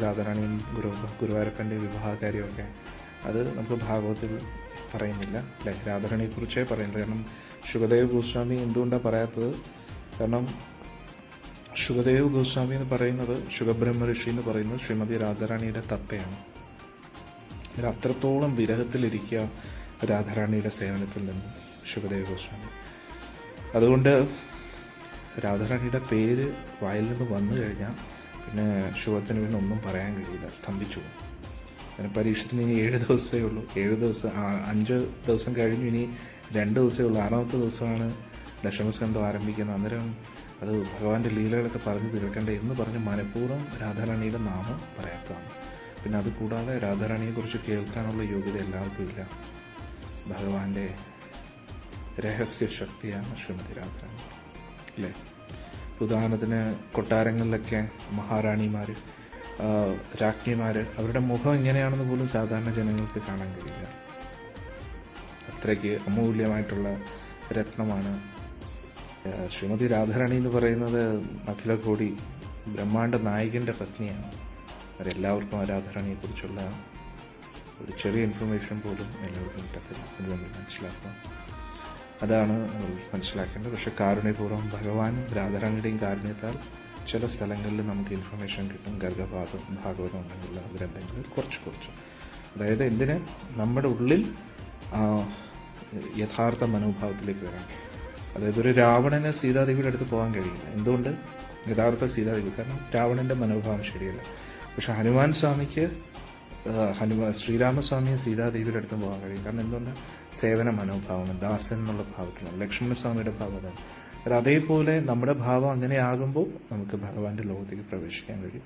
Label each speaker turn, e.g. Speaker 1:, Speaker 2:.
Speaker 1: രാധാറാണിയും ഗുരുവായൂരപ്പൻ്റെ വിവാഹകാര്യമൊക്കെ അത് നമുക്ക് ഭാഗവത്തിൽ പറയുന്നില്ല അല്ലേ. രാധാറാണിയെക്കുറിച്ചേ പറയുന്നത്. കാരണം ശുകദേവ് ഗോസ്വാമി എന്തുകൊണ്ടാണ് പറയാത്തത്? കാരണം ശുകദേവ് ഗോസ്വാമി എന്ന് പറയുന്നത്, ശുഖബ്രഹ്മ ഋഷി എന്ന് പറയുന്നത് ശ്രീമതി രാധാറാണിയുടെ തത്തയാണ്. അത്രത്തോളം വിരഹത്തിലിരിക്കുക രാധാറാണിയുടെ സേവനത്തിൽ നിന്നും ശുകദേവ് ഗോസ്വാമി. അതുകൊണ്ട് രാധാറാണിയുടെ പേര് വായിൽ നിന്ന് വന്നു കഴിഞ്ഞാൽ പിന്നെ ശുഭത്തിന് പിന്നെ ഒന്നും പറയാൻ കഴിയില്ല, സ്തംഭിച്ചു പോകും. പിന്നെ പരീക്ഷത്തിന് ഇനി 7 ദിവസമേ ഉള്ളൂ. 5 ദിവസം കഴിഞ്ഞു, ഇനി 2 ദിവസമേ ഉള്ളൂ. 6ാമത്തെ ദിവസമാണ് ദശമസ്കന്ധം ആരംഭിക്കുന്നത്. അന്നേരം അത് ഭഗവാന്റെ ലീലകളൊക്കെ പറഞ്ഞു തീർക്കേണ്ട എന്ന് പറഞ്ഞ് മനഃപൂർവ്വം രാധാറാണിയുടെ നാമം പറയാത്തതാണ്. പിന്നെ അതുകൂടാതെ രാധാറാണിയെക്കുറിച്ച് കേൾക്കാനുള്ള യോഗ്യത എല്ലാവർക്കും ഇല്ല. ഭഗവാന്റെ രഹസ്യ ശക്തിയാണ് ശ്രീമതി രാധാറാണി അല്ലേ. ഉദാഹരണത്തിന് കൊട്ടാരങ്ങളിലൊക്കെ മഹാറാണിമാർ, രാജ്ഞിമാർ, അവരുടെ മുഖം എങ്ങനെയാണെന്ന് പോലും സാധാരണ ജനങ്ങൾക്ക് കാണാൻ കഴിയില്ല. അത്രയ്ക്ക് അമൂല്യമായിട്ടുള്ള രത്നമാണ് ശ്രീമതി രാധാറാണി എന്ന് പറയുന്നത്. അഖിലകോടി ബ്രഹ്മാണ്ഡ നായകൻ്റെ പത്നിയാണ്. അവരെല്ലാവർക്കും ആ രാധാറാണിയെക്കുറിച്ചുള്ള ഒരു ചെറിയ ഇൻഫർമേഷൻ പോലും എല്ലാവർക്കും കിട്ടത്തില്ല. അത് നമ്മൾ മനസ്സിലാക്കുക, അതാണ് നമ്മൾ മനസ്സിലാക്കേണ്ടത്. പക്ഷെ കാരുണ്യപൂർവ്വം ഭഗവാൻ രാധാറാണിയുടെയും കാരുണ്യത്താൽ ചില സ്ഥലങ്ങളിൽ നമുക്ക് ഇൻഫർമേഷൻ കിട്ടും. ഭാഗവതം അങ്ങനെയുള്ള ഗ്രന്ഥങ്ങളിൽ കുറച്ച് അതായത് എന്തിന് നമ്മുടെ ഉള്ളിൽ യഥാർത്ഥ മനോഭാവത്തിലേക്ക് വരാൻ. അതായത് ഒരു രാവണന് സീതാദേവിയുടെ അടുത്ത് പോകാൻ കഴിയില്ല. എന്തുകൊണ്ട്? യഥാർത്ഥ സീതാദേവി, കാരണം രാവണന്റെ മനോഭാവം ശരിയല്ല. പക്ഷെ ഹനുമാൻ സ്വാമിക്ക് ശ്രീരാമസ്വാമിയെ സീതാദേവിയുടെ അടുത്തും പോകാൻ കഴിയും. കാരണം എന്തുകൊണ്ടാണ്? സേവന മനോഭാവം, ദാസൻ എന്നുള്ള ഭാവത്തിലാണ്. ലക്ഷ്മണസ്വാമിയുടെ ഭാവം അതേപോലെ നമ്മുടെ ഭാവം അങ്ങനെയാകുമ്പോൾ നമുക്ക് ഭഗവാന്റെ ലോകത്തേക്ക് പ്രവേശിക്കാൻ കഴിയും.